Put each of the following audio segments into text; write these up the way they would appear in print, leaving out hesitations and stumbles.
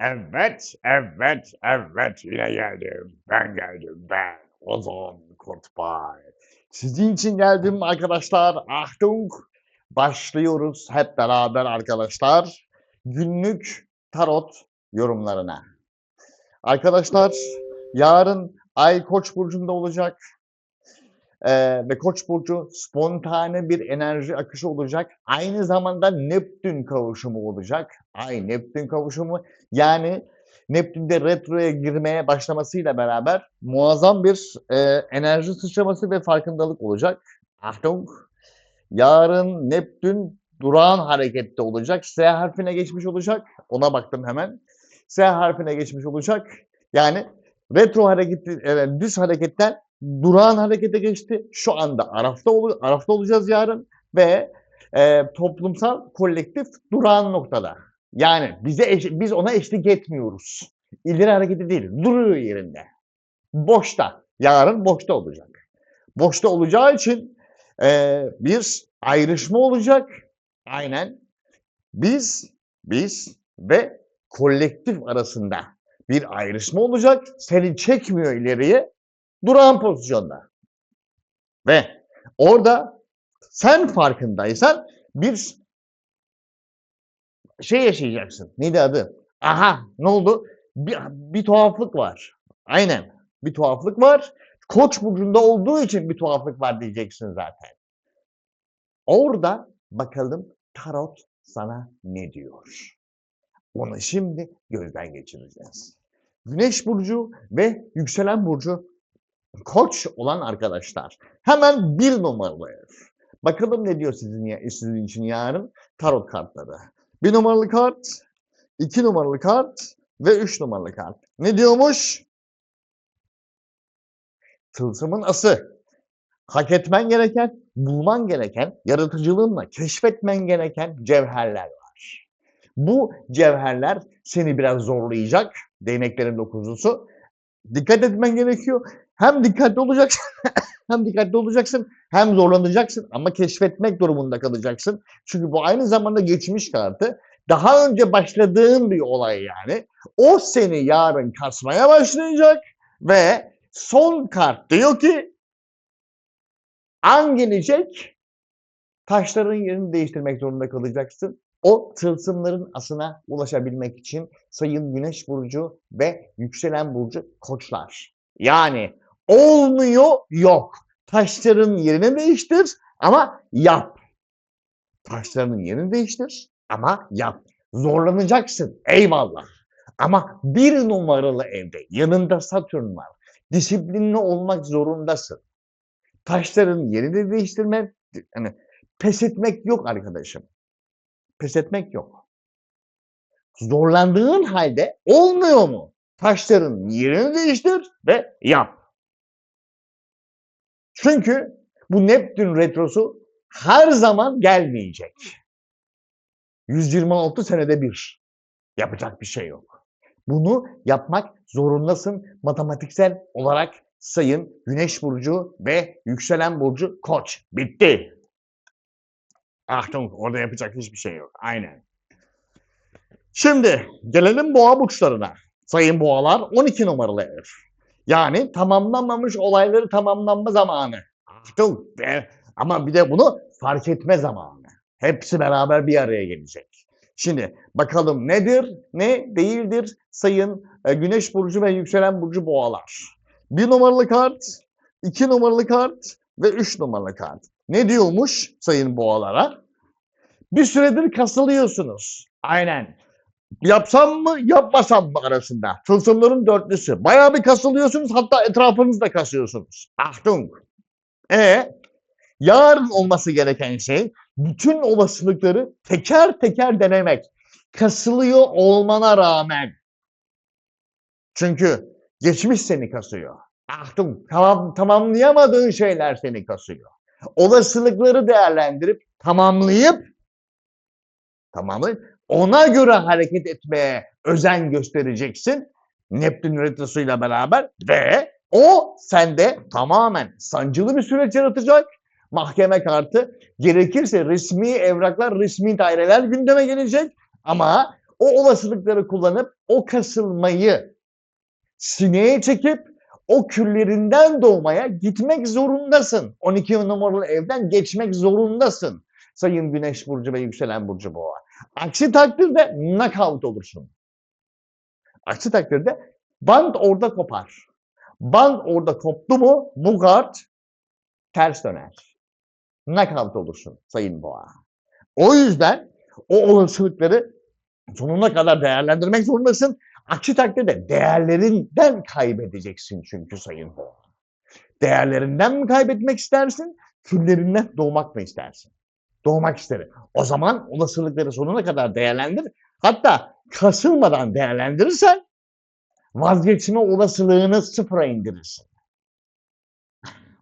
Evet, yine geldim. Ben geldim, ben. Ozan Kurtbay. Sizin için geldim arkadaşlar. Achtung! Başlıyoruz hep beraber arkadaşlar. Günlük tarot yorumlarına. Arkadaşlar, yarın Ay Koç burcunda olacak. Ve Koç burcu spontane bir enerji akışı olacak. Aynı zamanda Neptün kavuşumu olacak. Ay Neptün kavuşumu yani Neptün'de retroya girmeye başlamasıyla beraber muazzam bir enerji sıçraması ve farkındalık olacak. Achtung! Yarın Neptün durağan harekette olacak. S harfine geçmiş olacak. Ona baktım hemen. S harfine geçmiş olacak. Yani retro hareketi, düz hareketten durağan harekete geçti. Şu anda Araf'ta olacağız yarın ve toplumsal kolektif durağan noktada. Yani biz ona eşlik etmiyoruz. İleri hareketi değil, duruyor yerinde. Boşta. Yarın boşta olacak. Boşta olacağı için bir ayrışma olacak. Aynen. Biz ve kolektif arasında bir ayrışma olacak. Seni çekmiyor ileriye, durağan pozisyonda. Ve orada sen farkındaysan bir şey yaşayacaksın. Neydi adı? Aha, ne oldu? Bir tuhaflık var. Aynen. Bir tuhaflık var. Koç burcunda olduğu için bir tuhaflık var diyeceksin zaten. Orada bakalım tarot sana ne diyor? Onu şimdi gözden geçireceğiz. Güneş burcu ve yükselen burcu Koç olan arkadaşlar. Hemen bir numaralı ev. Bakalım ne diyor sizin için yarın tarot kartları. Bir numaralı kart, 2 numaralı kart ve 3 numaralı kart. Ne diyormuş? Tılsımın ası. Hak etmen gereken, bulman gereken, yaratıcılığınla keşfetmen gereken cevherler var. Bu cevherler seni biraz zorlayacak. Değneklerin dokuzlusu. Dikkat etmen gerekiyor. Hem dikkatli olacaksın, hem zorlanacaksın ama keşfetmek durumunda kalacaksın. Çünkü bu aynı zamanda geçmiş kartı. Daha önce başladığın bir olay yani. O seni yarın kasmaya başlayacak ve son kart diyor ki an gelecek, taşların yerini değiştirmek zorunda kalacaksın. O tılsımların asına ulaşabilmek için sayın Güneş burcu ve yükselen burcu Koçlar. Yani olmuyor yok. Taşların yerini değiştir ama yap. Taşların yerini değiştir ama yap. Zorlanacaksın. Eyvallah. Ama bir numaralı evde yanında Satürn var. Disiplinli olmak zorundasın. Taşların yerini değiştirme, hani pes etmek yok arkadaşım. Pes etmek yok. Zorlandığın halde olmuyor mu? Taşların yerini değiştir ve yap. Çünkü bu Neptün retrosu her zaman gelmeyecek. 126 senede bir. Yapacak bir şey yok. Bunu yapmak zorundasın matematiksel olarak sayın Güneş burcu ve yükselen burcu Koç. Bitti. Achtung, orada yapacak hiçbir şey yok. Aynen. Şimdi gelelim boğa burçlarına. Sayın boğalar 12 numaralı ev. Yani tamamlanmamış olayları tamamlanma zamanı. Achtung. Ama bir de bunu fark etme zamanı. Hepsi beraber bir araya gelecek. Şimdi bakalım nedir, ne değildir sayın Güneş burcu ve yükselen burcu boğalar. 1 numaralı kart, 2 numaralı kart ve 3 numaralı kart. Ne diyormuş sayın boğalara? Bir süredir kasılıyorsunuz. Aynen. Yapsam mı, yapmasam mı arasında. Tılsımların dörtlüsü. Bayağı bir kasılıyorsunuz, hatta etrafınızda kasıyorsunuz. Achtung. Yarın olması gereken şey, bütün olasılıkları teker teker denemek. Kasılıyor olmana rağmen. Çünkü geçmiş seni kasıyor. Achtung, tamamlayamadığın şeyler seni kasıyor. Olasılıkları değerlendirip tamamlayıp ona göre hareket etmeye özen göstereceksin. Neptün retrosuyla beraber ve o sende tamamen sancılı bir süreç yaratacak. Mahkeme kartı, gerekirse resmi evraklar, resmi daireler gündeme gelecek ama o olasılıkları kullanıp o kasılmayı sineye çekip o küllerinden doğmaya gitmek zorundasın. 12 numaralı evden geçmek zorundasın. Sayın Güneş burcu ve yükselen burcu boğa. Aksi takdirde knockout olursun. Aksi takdirde band orada kopar. Band orada koptu mu bu kart ters döner. Knockout olursun sayın boğa. O yüzden o olasılıkları sonuna kadar değerlendirmek zorundasın. Aksi takdirde değerlerinden kaybedeceksin çünkü sayın boğa. Değerlerinden mi kaybetmek istersin, küllerinden doğmak mı istersin? Doğmak isterim. O zaman olasılıkları sonuna kadar değerlendir. Hatta kasılmadan değerlendirirsen vazgeçme olasılığını sıfıra indirirsin.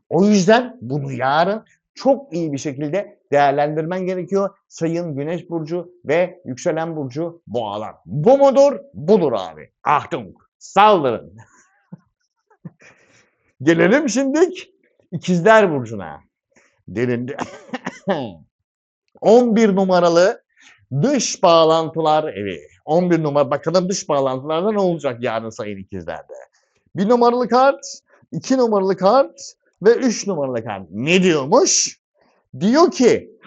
O yüzden bunu yarın çok iyi bir şekilde değerlendirmen gerekiyor. Sayın Güneş burcu ve yükselen burcu boğalar. Bu mudur? Budur abi. Achtung. Saldırın. Gelelim şimdilik İkizler burcuna. Derinde 11 numaralı dış bağlantılar evi. 11 numara. Bakalım dış bağlantılarda ne olacak yarın sayın ikizlerde. 1 numaralı kart, 2 numaralı kart ve 3 numaralı kart. Ne diyormuş? Diyor ki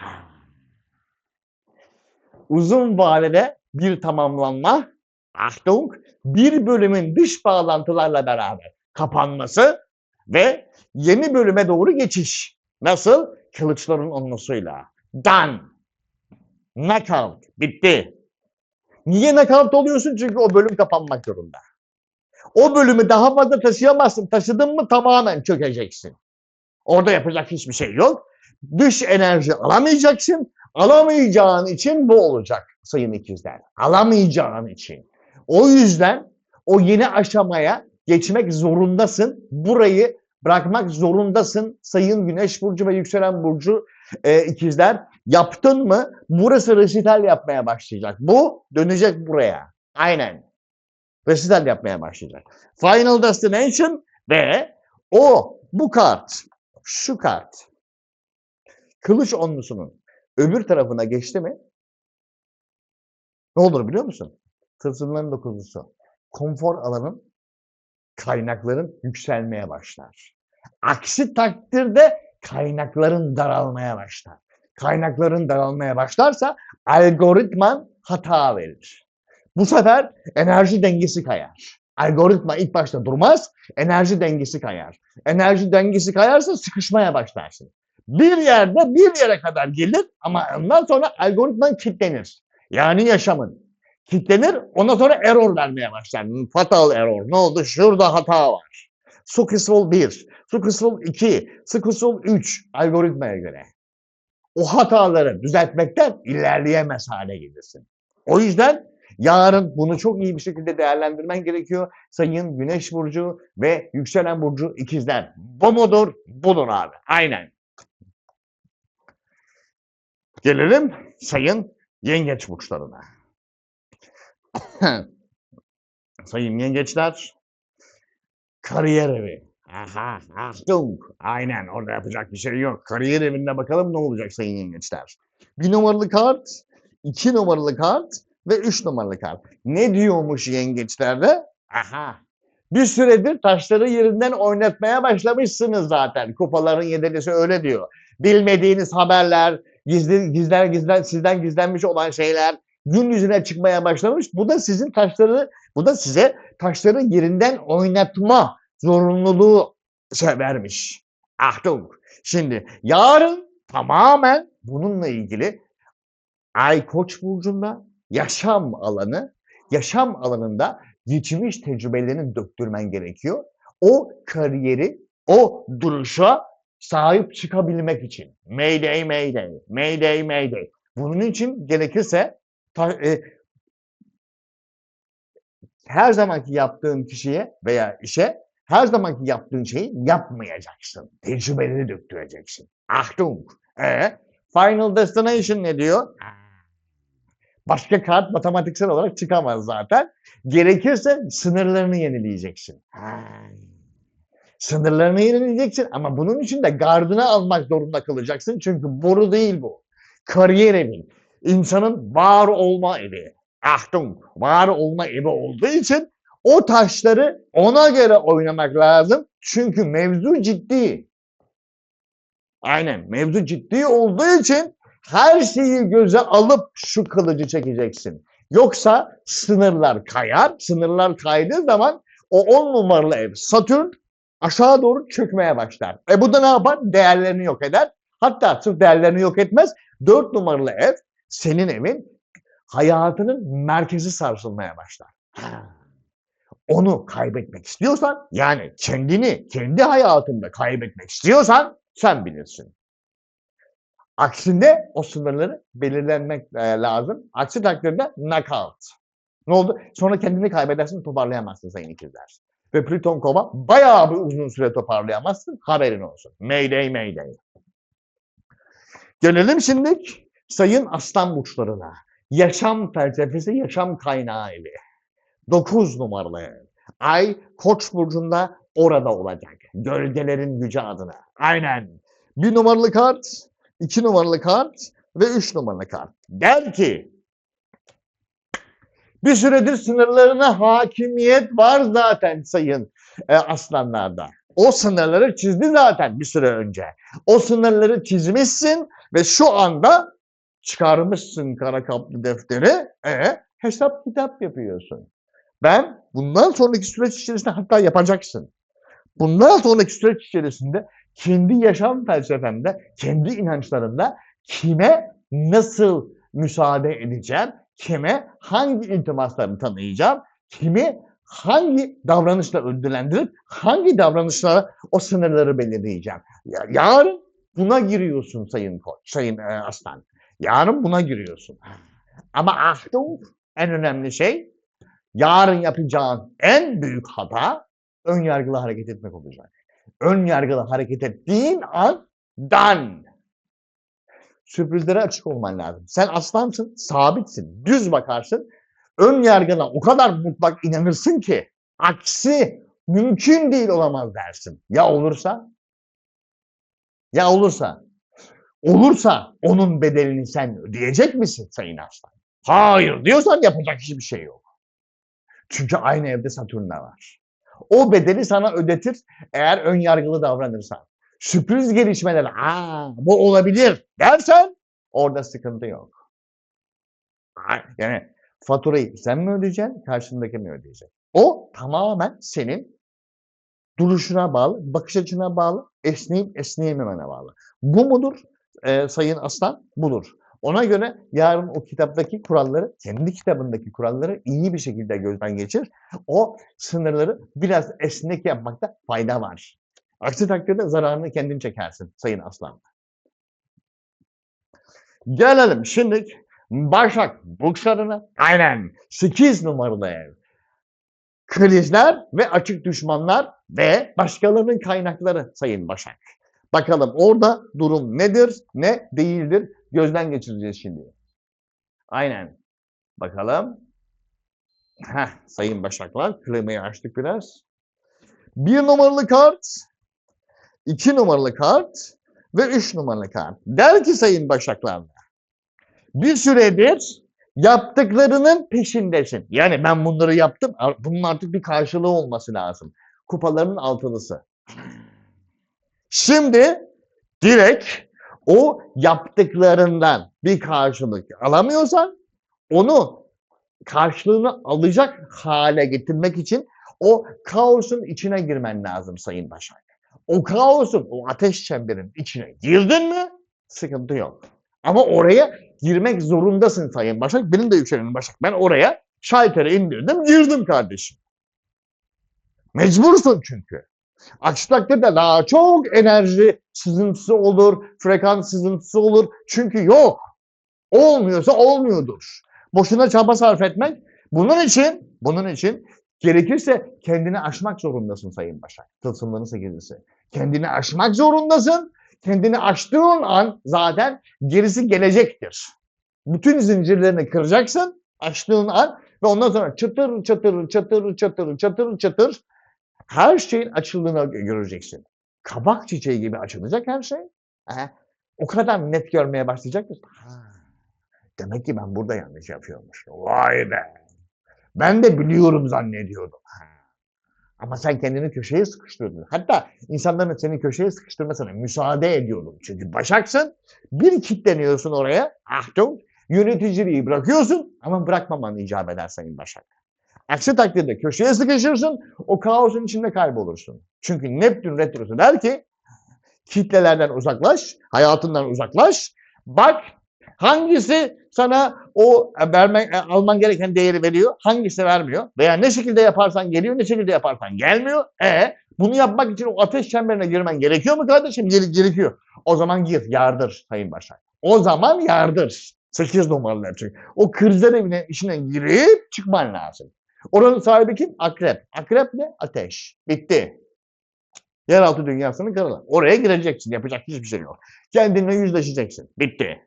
uzun vadede bir tamamlanma, Achtung, bir bölümün dış bağlantılarla beraber kapanması ve yeni bölüme doğru geçiş. Nasıl? Kılıçların onlusuyla. Done. Knockout. Bitti. Niye knockout oluyorsun? Çünkü o bölüm kapanmak zorunda. O bölümü daha fazla taşıyamazsın. Taşıdın mı tamamen çökeceksin. Orada yapacak hiçbir şey yok. Dış enerji alamayacaksın. Alamayacağın için bu olacak sayın ikizler. Alamayacağın için. O yüzden o yeni aşamaya geçmek zorundasın. Burayı bırakmak zorundasın sayın Güneş burcu ve yükselen burcu ikizler. Yaptın mı? Burası resital yapmaya başlayacak. Bu dönecek buraya. Aynen. Resital yapmaya başlayacak. Final Destination ve bu kart, şu kart, kılıç onlusunun öbür tarafına geçti mi ne olur biliyor musun? Tılsımların dokuzlusu. Konfor alanın, kaynakların yükselmeye başlar. Aksi takdirde kaynakların daralmaya başlar. Kaynakların daralmaya başlarsa algoritman hata verir. Bu sefer enerji dengesi kayar. Algoritma ilk başta durmaz, enerji dengesi kayar. Enerji dengesi kayarsa sıkışmaya başlarsın. Bir yere kadar gelir ama ondan sonra algoritman kilitlenir. Yani yaşamın. Kilitlenir, ondan sonra error vermeye başlar. Fatal error. Ne oldu? Şurada hata var. Su 1, Su 2, Su 3 algoritmaya göre. O hataları düzeltmekten ilerleyemez hale gelirsin. O yüzden yarın bunu çok iyi bir şekilde değerlendirmen gerekiyor. Sayın Güneş burcu ve yükselen burcu ikizler. Bu mudur? Budur abi. Aynen. Gelelim sayın yengeç burçlarına. Sayın yengeçler, kariyer evi. Aha, Achtung. Aynen, orada yapacak bir şey yok. Kariyer evinde bakalım ne olacak sayın yengeçler. 1 numaralı kart, 2 numaralı kart ve 3 numaralı kart. Ne diyormuş yengeçlerde? Aha. Bir süredir taşları yerinden oynatmaya başlamışsınız zaten. Kupaların yedelisi öyle diyor. Bilmediğiniz haberler, sizden gizlenmiş olan şeyler gün yüzüne çıkmaya başlamış. Bu da size taşları yerinden oynatma zorunluluğu vermiş. Achtung. Şimdi yarın tamamen bununla ilgili Ay Koç burcunda yaşam alanında geçmiş tecrübelerini döktürmen gerekiyor. O kariyeri, o duruşa sahip çıkabilmek için. Mayday, mayday, mayday, mayday. Bunun için gerekirse her zamanki yaptığın kişiye veya işe her zamanki yaptığın şeyi yapmayacaksın. Tecrübeleri döktüreceksin. Achtung. Final Destination ne diyor? Başka kart matematiksel olarak çıkamaz zaten. Gerekirse sınırlarını yenileyeceksin. Sınırlarını yenileyeceksin ama bunun için de gardını almak zorunda kalacaksın. Çünkü boru değil bu. Kariyer evi. İnsanın var olma evi. Achtung, var olma evi olduğu için o taşları ona göre oynamak lazım. Çünkü mevzu ciddi. Aynen, mevzu ciddi olduğu için her şeyi göze alıp şu kılıcı çekeceksin. Yoksa sınırlar kayar. Sınırlar kaydığı zaman o 10 numaralı ev Satürn aşağı doğru çökmeye başlar. Bu da ne yapar? Değerlerini yok eder. Hatta sırf değerlerini yok etmez. 4 numaralı ev senin evin hayatının merkezi sarsılmaya başlar. Onu kaybetmek istiyorsan, yani kendini, kendi hayatında kaybetmek istiyorsan sen bilirsin. Aksinde o sınırları belirlenmek lazım. Aksi takdirde knockout. Ne oldu? Sonra kendini kaybedersin, toparlayamazsın sayın ikizler. Ve Plüton Kova bayağı bir uzun süre toparlayamazsın. Haberin olsun. Mayday mayday. Gelelim şimdi sayın aslan burçlarına. Yaşam felsefesi, yaşam kaynağı evi. 9 numaralı ev. Ay Koç burcunda orada olacak. Gölgelerin gücü adına. Aynen. 1 numaralı kart, 2 numaralı kart ve 3 numaralı kart. Der ki bir süredir sınırlarına hakimiyet var zaten sayın aslanlarda. O sınırları çizdi zaten bir süre önce. O sınırları çizmişsin ve şu anda çıkarmışsın kara kaplı defteri. Hesap kitap yapıyorsun. Ben bundan sonraki süreç içerisinde hatta yapacaksın. Bundan sonraki süreç içerisinde kendi yaşam felsefemde, kendi inançlarımda kime nasıl müsaade edeceğim, kime hangi iltimaslarını tanıyacağım, kimi hangi davranışla ödüllendirip hangi davranışlara o sınırları belirleyeceğim. Yarın buna giriyorsun sayın Koç, sayın Aslan. Yarın buna giriyorsun. Ama Achtung, en önemli şey yarın yapacağın en büyük hata ön yargılı hareket etmek olacak. Ön yargılı hareket ettiğin andan sürprizlere açık olman lazım. Sen aslansın, sabitsin, düz bakarsın. Ön yargına o kadar mutlak inanırsın ki aksi mümkün değil olamaz dersin. Ya olursa? Ya olursa? Olursa onun bedelini sen ödeyecek misin sayın aslan? Hayır diyorsan yapacak hiçbir şey yok. Çünkü aynı evde Satürn de var. O bedeli sana ödetir eğer ön yargılı davranırsan. Sürpriz gelişmeler, bu olabilir dersen orada sıkıntı yok. Yani faturayı sen mi ödeyeceksin, karşındaki mi ödeyecek? O tamamen senin duruşuna bağlı, bakış açına bağlı, esneyip esneyememene bağlı. Bu mudur sayın aslan? Budur. Ona göre yarın o kitaptaki kuralları, kendi kitabındaki kuralları iyi bir şekilde gözden geçir. O sınırları biraz esnek yapmakta fayda var. Aksi takdirde zararını kendin çekersin sayın aslan. Gelelim şimdi Başak burçlarına. Aynen 8 numaralı ev. Krizler ve açık düşmanlar ve başkalarının kaynakları sayın Başak. Bakalım orada durum nedir, ne değildir gözden geçireceğiz şimdi. Aynen. Bakalım. Sayın Başaklar klimayı açtık biraz. 1 numaralı kart, 2 numaralı kart ve 3 numaralı kart. Der ki sayın Başaklar, bir süredir yaptıklarının peşindesin. Yani ben bunları yaptım, bunun artık bir karşılığı olması lazım. Kupaların altılısı. Şimdi direkt o yaptıklarından bir karşılık alamıyorsan onu karşılığını alacak hale getirmek için o kaosun içine girmen lazım sayın Başak. O kaosun, o ateş çemberin içine girdin mi sıkıntı yok. Ama oraya girmek zorundasın sayın Başak. Benim de yükselenim Başak. Ben oraya şalteri indirdim, girdim kardeşim. Mecbursun çünkü. Aksi takdirde daha çok enerji sızıntısı olur, frekans sızıntısı olur. Çünkü yok. Olmuyorsa olmuyordur. Boşuna çaba sarf etmek. Bunun için gerekirse kendini aşmak zorundasın sayın Başak. Tılsımların 8'lisi. Kendini aşmak zorundasın. Kendini aştığın an zaten gerisi gelecektir. Bütün zincirlerini kıracaksın aştığın an ve ondan sonra çıtır çıtır çıtır çıtır çıtır çıtır her şeyin açıldığını göreceksin. Kabak çiçeği gibi açılacak her şey. O kadar net görmeye başlayacaktır. Demek ki ben burada yanlış yapıyormuşum. Vay be! Ben de biliyorum zannediyordum. Ha. Ama sen kendini köşeye sıkıştırdın. Hatta insanların seni köşeye sıkıştırmasına müsaade ediyordun. Çünkü Başaksın, bir kilitleniyorsun oraya. Achtung! Yöneticiliği bırakıyorsun ama bırakmaman icap eder Sayın Başak. Aksi takdirde köşeye sıkışırsın, o kaosun içinde kaybolursun. Çünkü Neptün retrosu der ki, kitlelerden uzaklaş, hayatından uzaklaş. Bak hangisi sana o alman gereken değeri veriyor, hangisi vermiyor. Veya ne şekilde yaparsan geliyor, ne şekilde yaparsan gelmiyor. Bunu yapmak için o ateş çemberine girmen gerekiyor mu kardeşim? Gerekiyor. O zaman gir, yardır Sayın Başak. O zaman yardır. 8 numaralar çünkü. O krizler evine işine girip çıkman lazım. Oranın sahibi kim? Akrep. Akrep ne? Ateş. Bitti. Yeraltı dünyasının kralı. Oraya gireceksin. Yapacak hiçbir şey yok. Kendinle yüzleşeceksin. Bitti.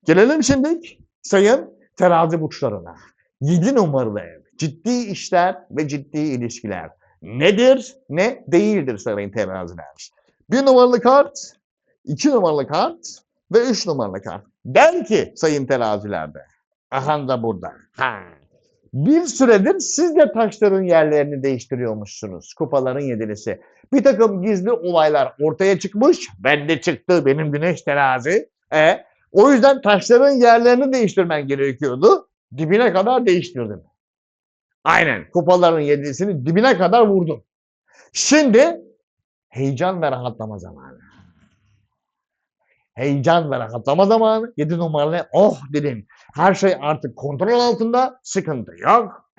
Gelelim şimdi sayın terazi burçlarına. 7 numaralı ev. Ciddi işler ve ciddi ilişkiler. Nedir, ne değildir sayın teraziler. 1 numaralı kart, 2 numaralı kart ve 3 numaralı kart. Der ki sayın terazilerde. Aha da burada. Bir süredir siz de taşların yerlerini değiştiriyormuşsunuz. Kupaların yedilisi. Bir takım gizli olaylar ortaya çıkmış. Bende çıktı benim güneş terazi. O yüzden taşların yerlerini değiştirmen gerekiyordu. Dibine kadar değiştirdim. Aynen. Kupaların yedilisini dibine kadar vurdum. Şimdi heyecan ve rahatlama zamanı. Heyecan ve rahatlama zamanı. 7 numaralı oh dedim. Her şey artık kontrol altında. Sıkıntı yok.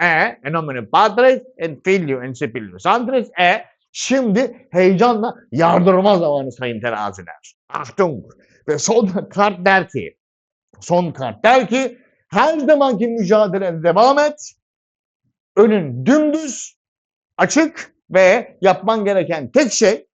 Enomine patris en filio en sepilio antris. Şimdi heyecanla yardırma zamanı sayın teraziler. Achtung. Ve son kart der ki her zamanki mücadelene devam et. Önün dümdüz, açık ve yapman gereken tek şey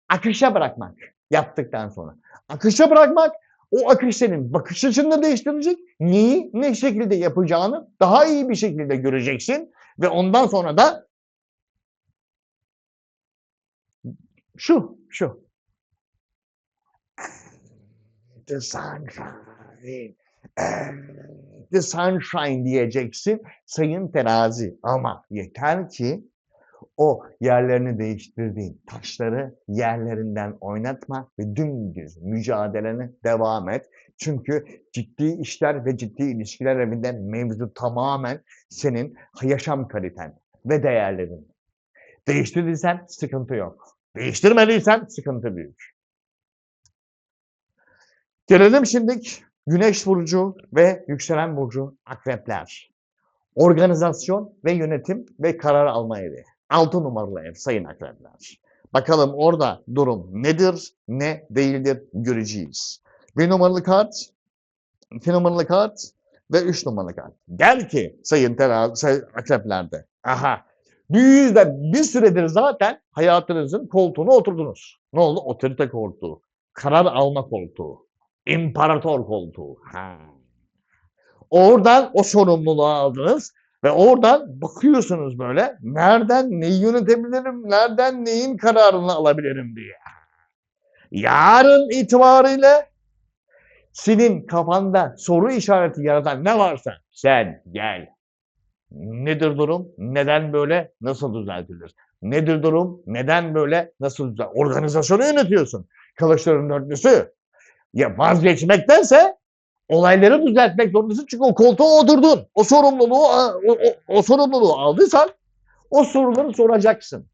akışa bırakmak. Yaptıktan sonra. Akışa bırakmak, o akış senin bakış açını da değiştirecek. Neyi, ne şekilde yapacağını daha iyi bir şekilde göreceksin. Ve ondan sonra da şu. The sunshine. The sunshine diyeceksin sayın terazi. Ama yeter ki o yerlerini değiştirdiğin taşları yerlerinden oynatma ve dümdüz mücadelene devam et. Çünkü ciddi işler ve ciddi ilişkiler evinde mevzu tamamen senin yaşam kaliten ve değerlerin. Değiştirdiysen sıkıntı yok. Değiştirmediysen sıkıntı büyük. Gelelim şimdi Güneş burcu ve yükselen burcu akrepler. Organizasyon ve yönetim ve karar alma evi. 6 numaralı ev sayın akrepler. Bakalım orada durum nedir, ne değildir göreceğiz. 1 numaralı kart, 2 numaralı kart ve 3 numaralı kart. Der ki sayın akreplerde. Bir süredir zaten hayatınızın koltuğuna oturdunuz. Ne oldu? Otorite koltuğu, karar alma koltuğu, imparator koltuğu. Oradan o sorumluluğu aldınız ve oradan bakıyorsunuz böyle nereden neyi yönetebilirim, nereden neyin kararını alabilirim diye. Yarın itibariyle senin kafanda soru işareti yaratan ne varsa sen gel. Nedir durum? Neden böyle? Nasıl düzeltilir? Nedir durum? Neden böyle? Nasıl düzeltilir? Organizasyonu yönetiyorsun. Kılıçların dörtlüsü. Ya vazgeçmektense olayları düzeltmek zorundasın. Çünkü o koltuğa oturdun. O sorumluluğu aldıysan o soruları soracaksın.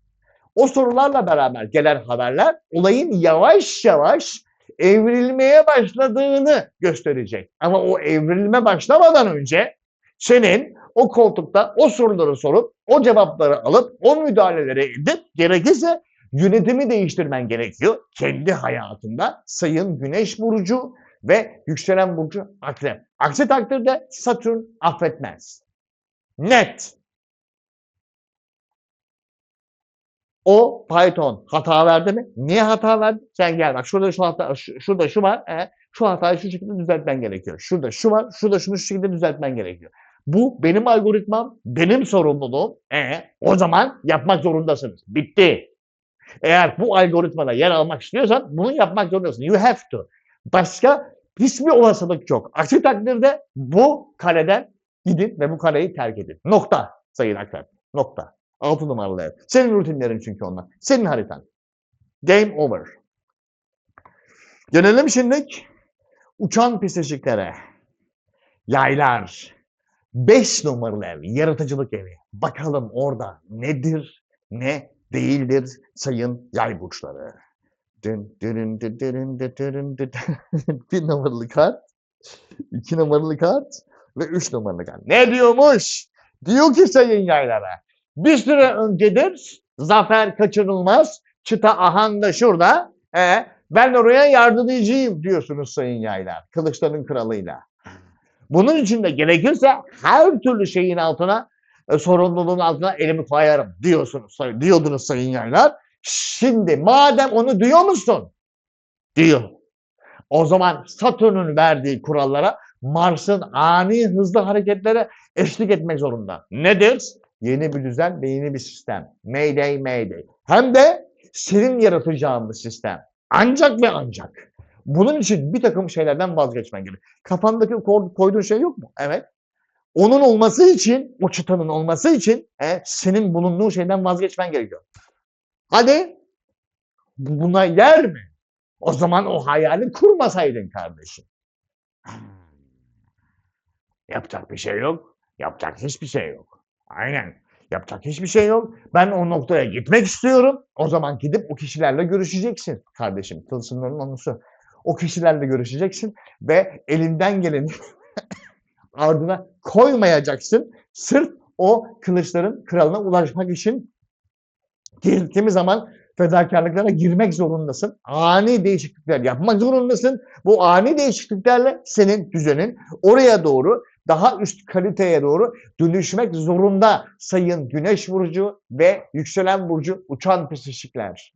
O sorularla beraber gelen haberler olayın yavaş yavaş evrilmeye başladığını gösterecek. Ama o evrilme başlamadan önce senin o koltukta o soruları sorup, o cevapları alıp, o müdahaleleri edip gerekirse yönetimi değiştirmen gerekiyor. Kendi hayatında sayın Güneş burcu ve yükselen burcu akrep. Aksi takdirde Satürn affetmez. Net. O Python hata verdi mi? Niye hata verdi? Sen gel bak şurada şu var. Şu hatayı şu şekilde düzeltmen gerekiyor. Şurada şu var. Şurada şunu şu şekilde düzeltmen gerekiyor. Bu benim algoritmam, benim sorumluluğum. O zaman yapmak zorundasınız. Bitti. Eğer bu algoritmada yer almak istiyorsan bunu yapmak zorundasın. You have to. Başka Hiçbir olasılık yok. Aksi takdirde bu kaleden gidin ve bu kaleyi terk edin. Nokta sayın Akrep. Nokta. 6 numaralı ev. Senin rutinlerin çünkü onlar. Senin haritan. Game over. Gelelim şimdi uçan pisiciklere. Yaylar. 5 numaralı ev. Yaratıcılık evi. Bakalım orada nedir, ne değildir sayın yay burçları. Dın dırın dı dırın dı dırın dı bir numaralı kart, 2 numaralı kart ve 3 numaralı kart. Ne diyormuş? Diyor ki sayın yaylara. Bir süre öncedir zafer kaçırılmaz. Çıta ahan da şurada. Ben oraya yardımcıyım diyorsunuz sayın yaylar. Kılıçların kralıyla. Bunun için de gerekirse her türlü şeyin altına, sorumluluğun altına elimi koyarım diyordunuz sayın yaylar. Şimdi madem onu diyor musun? Diyor. O zaman Satürn'ün verdiği kurallara Mars'ın ani hızlı hareketlere eşlik etmek zorunda. Nedir? Yeni bir düzen ve yeni bir sistem. Mayday Mayday. Hem de senin yaratacağın bir sistem. Ancak ve ancak. Bunun için bir takım şeylerden vazgeçmen gerek. Kafandaki koyduğun şey yok mu? Evet. Onun olması için, o çıtanın olması için senin bulunduğun şeyden vazgeçmen gerekiyor. Hadi buna yer mi? O zaman o hayali kurmasaydın kardeşim. Yapacak bir şey yok. Yapacak hiçbir şey yok. Aynen. Yapacak hiçbir şey yok. Ben o noktaya gitmek istiyorum. O zaman gidip o kişilerle görüşeceksin kardeşim. Tılsımların onusu. O kişilerle görüşeceksin ve elinden geleni ardına koymayacaksın. Sırf o kılıçların kralına ulaşmak için kimi zaman fedakarlıklara girmek zorundasın. Ani değişiklikler yapmak zorundasın. Bu ani değişikliklerle senin düzenin oraya doğru, daha üst kaliteye doğru dönüşmek zorunda sayın Güneş burcu ve yükselen burcu uçan pisişikler.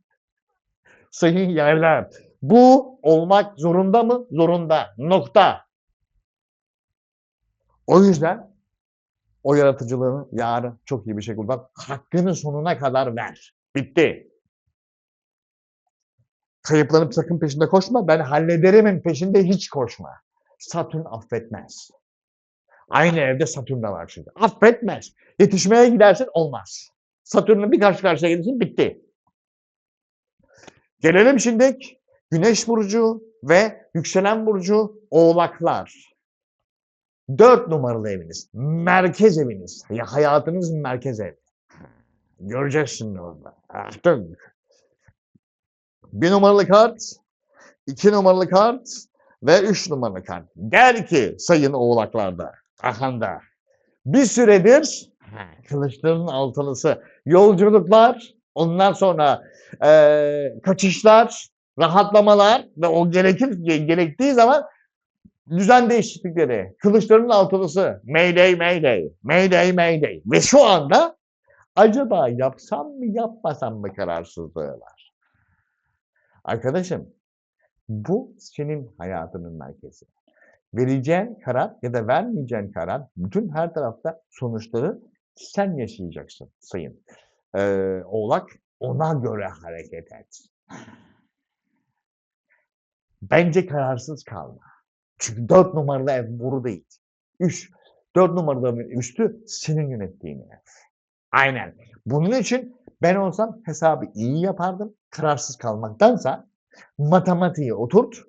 Sayın yaylar. Bu olmak zorunda mı? Zorunda. Nokta. O yüzden o yaratıcılığını yarın çok iyi bir şekilde hakkını sonuna kadar ver. Bitti. Kayıplanıp sakın peşinde koşma. Ben hallederimin peşinde hiç koşma. Satürn affetmez. Aynı evde Satürn de var çünkü. Affetmez. Yetişmeye gidersin olmaz. Satürn'le bir karşı karşıya gelirsin bitti. Gelelim şimdi Güneş burcu ve yükselen burcu Oğlaklar. 4 numaralı eviniz. Merkez eviniz. Hayatınız merkez ev. Göreceksin orada. Artık. 1 numaralı kart, 2 numaralı kart ve 3 numaralı kart. Der ki sayın oğlaklarda, ahanda, bir süredir kılıçların altılısı, yolculuklar, ondan sonra kaçışlar, rahatlamalar ve o gerektiği zaman düzen değişiklikleri, kılıçların altılısı, Mayday Mayday, Mayday Mayday ve şu anda acaba yapsam mı yapmasam mı kararsızlığı var. Arkadaşım, bu senin hayatının merkezi. Vereceğin karar ya da vermeyeceğin karar, bütün her tarafta sonuçları sen yaşayacaksın sayın Oğlak. Ona göre hareket et. Bence kararsız kalma. Çünkü 4 numaralı ev boru değil. 4 numaralı evin üstü senin yönettiğin ev. Aynen. Bunun için ben olsam hesabı iyi yapardım. Kararsız kalmaktansa matematiği oturt.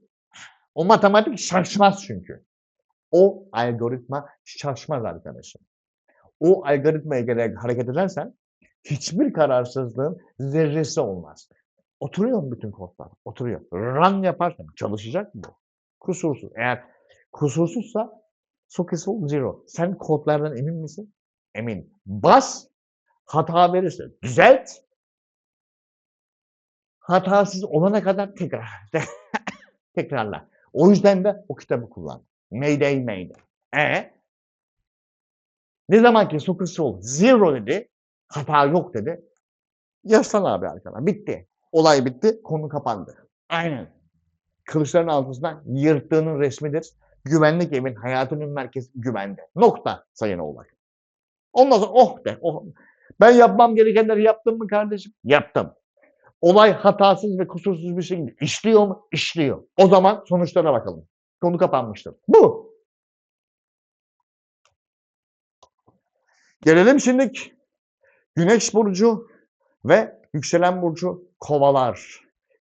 O matematik şaşmaz çünkü. O algoritma şaşmaz arkadaşım. O algoritmaya göre hareket edersen hiçbir kararsızlığın zerresi olmaz. Oturuyor mu bütün kodlar? Oturuyor. Run yaparsan çalışacak mı? Kusursuz. Eğer kusursuzsa Sokesol zero. Sen kodlardan emin misin? Emin. Bas, hata verirse düzelt. Hatasız olana kadar tekrarla. O yüzden de o kitabı kullan. Mayday Mayday. Ne zaman ki Sokesol zero dedi, hata yok dedi, yaslan abi arkana. Bitti. Olay bitti, konu kapandı. Aynen. Kılıçların altından yırttığının resmidir. Güvenlik evin hayatının merkezi güvende. Nokta sayın Oğlak. Ondan sonra oh de. Oh. Ben yapmam gerekenleri yaptım mı kardeşim? Yaptım. Olay hatasız ve kusursuz bir şekilde işliyor mu? İşliyor. O zaman sonuçlara bakalım. konu kapanmıştır. Bu. Gelelim şimdi Güneş burcu ve yükselen burcu Kovalar.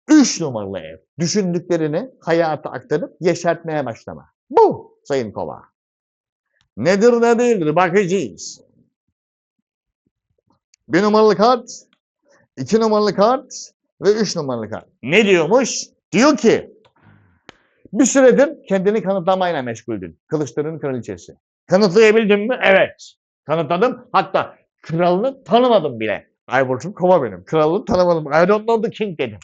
3 numaralı ev. Düşündüklerini hayata aktarıp yeşertmeye başlama. Bu sayın Kova. Nedir ne değildir bakacağız. 1 numaralı kart, 2 numaralı kart ve 3 numaralı kart. Ne diyormuş? Diyor ki bir süredir kendini kanıtlamayla meşguldün. Kılıçların kraliçesi. Kanıtlayabildin mi? Evet. Kanıtladım. Hatta kralını tanımadım bile. Ay burcum Kova benim. Kralını tanımadım. I don't know the king dedim.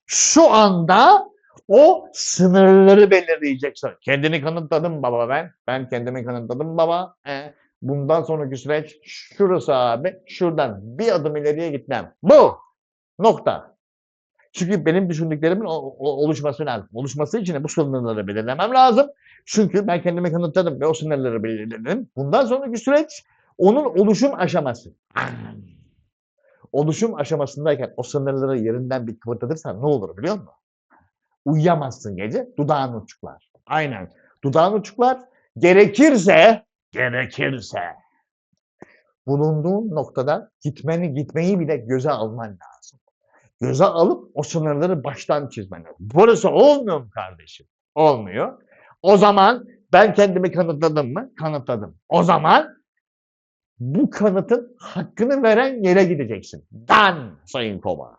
Şu anda o sınırları belirleyeceksin. Kendini kanıtladım baba ben. Ben kendimi kanıtladım baba. Bundan sonraki süreç şurası abi. Şuradan bir adım ileriye gitmem. Bu. Nokta. Çünkü benim düşündüklerimin oluşması lazım. Oluşması için de bu sınırları belirlemem lazım. Çünkü ben kendimi kanıtladım ve o sınırları belirledim. Bundan sonraki süreç onun oluşum aşaması. Oluşum aşamasındayken o sınırları yerinden bir kıpırdatırsan ne olur biliyor musun? Uyuyamazsın gece, dudağın uçuklar. Aynen. Dudağın uçuklar gerekirse bulunduğun noktada gitmeyi bile göze alman lazım. Göze alıp o sınırları baştan çizmen lazım. Burası olmuyor mu kardeşim? Olmuyor. O zaman ben kendimi kanıtladım mı? Kanıtladım. O zaman bu kanıtın hakkını veren yere gideceksin. Dan sayın Kova.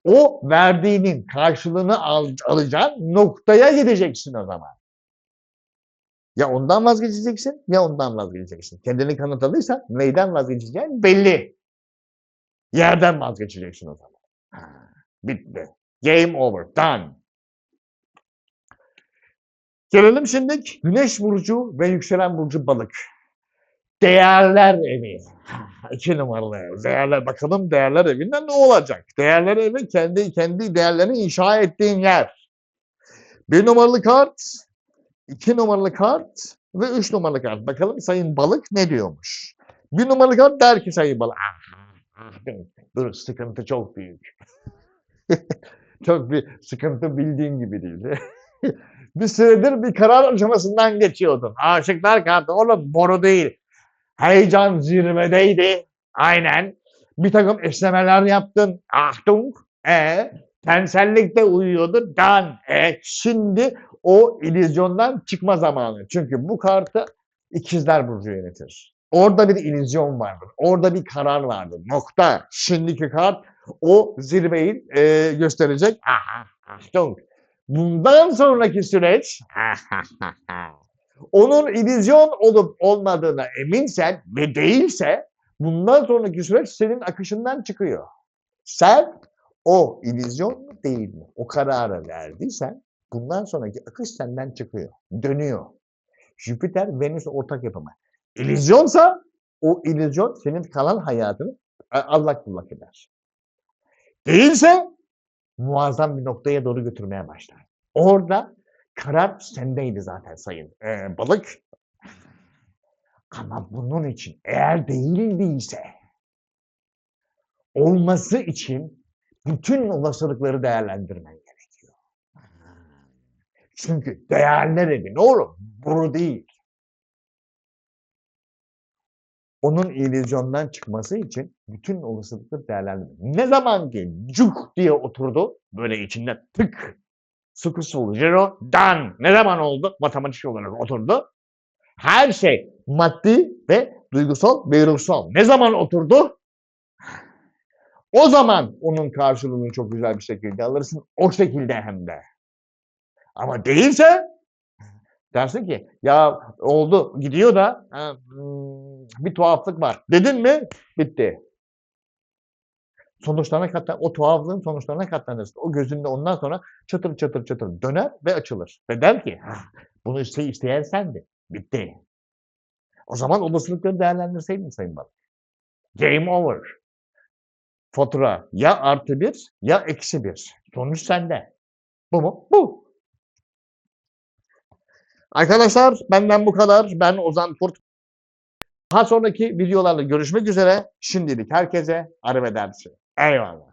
O verdiğinin karşılığını alacağın noktaya gideceksin o zaman. Ya ondan vazgeçeceksin ya ondan vazgeçeceksin. Kendini kanıtladıysan neyden vazgeçeceğin belli. Yerden vazgeçeceksin o zaman. Bitti. Game over. Done. Gelelim şimdi Güneş burcu ve yükselen burcu Balık. Değerler evi. 2 numaralı ev. Değerler, bakalım değerler evinden ne olacak? Değerler evi kendi değerlerini inşa ettiğin yer. 1 numaralı kart, 2 numaralı kart ve 3 numaralı kart. Bakalım sayın Balık ne diyormuş? 1 numaralı kart der ki sayın Balık. Dur sıkıntı çok büyük. Çok bir sıkıntı bildiğin gibi değil. Bir süredir bir karar aşamasından geçiyordun. Aşıklar kartı oğlum boru değil. Heyecan zirvedeydi. Aynen. Bir takım esnemeler yaptın. Achtung. Tensellikte uyuyordu. Dan. Şimdi o illüzyondan çıkma zamanı. Çünkü bu kartı İkizler Burcu yönetir. Orada bir illüzyon vardır. Orada bir karar vardır. Nokta. Şimdiki kart o zirveyi gösterecek. Achtung. Bundan sonraki süreç onun illüzyon olup olmadığına eminsen ve değilse bundan sonraki süreç senin akışından çıkıyor. Sen o illüzyon mu değil mi? O kararı verdiysen bundan sonraki akış senden çıkıyor. Dönüyor. Jüpiter, Venüs ortak yapımı. İllüzyonsa o illüzyon senin kalan hayatını allak bullak eder. Değilse muazzam bir noktaya doğru götürmeye başlar. Orada karar sendeydi zaten sayın Balık. Ama bunun için eğer değildiyse olması için bütün olasılıkları değerlendirmen gerekiyor. Çünkü değerler evi ne olur? Boru değil. Onun illüzyondan çıkması için bütün olasılıkları değerlendirmek. Ne zaman ki cuk diye oturdu, böyle içinde tık, sıkı solu, zero, done. Ne zaman oldu? Matematik olarak oturdu. Her şey maddi ve duygusal ve ruhsal. Ne zaman oturdu? O zaman onun karşılığını çok güzel bir şekilde alırsın. O şekilde hem de. Ama değilse dersin ki ya oldu gidiyor da bir tuhaflık var. Dedin mi? Bitti. Sonuçlarına katlan, o tuhaflığın sonuçlarına katlanırsın. O gözünde ondan sonra çatır çatır çatır döner ve açılır. Ve der ki bunu isteyen sendin. Bitti. O zaman olasılıkları değerlendirseydin sayın Balık. Game over. Fatura ya +1 ya -1. Sonuç sende. Bu mu? Bu. Arkadaşlar benden bu kadar. Ben Ozan Kurt. Daha sonraki videolarla görüşmek üzere. Şimdilik herkese arrivederci. Eyvallah.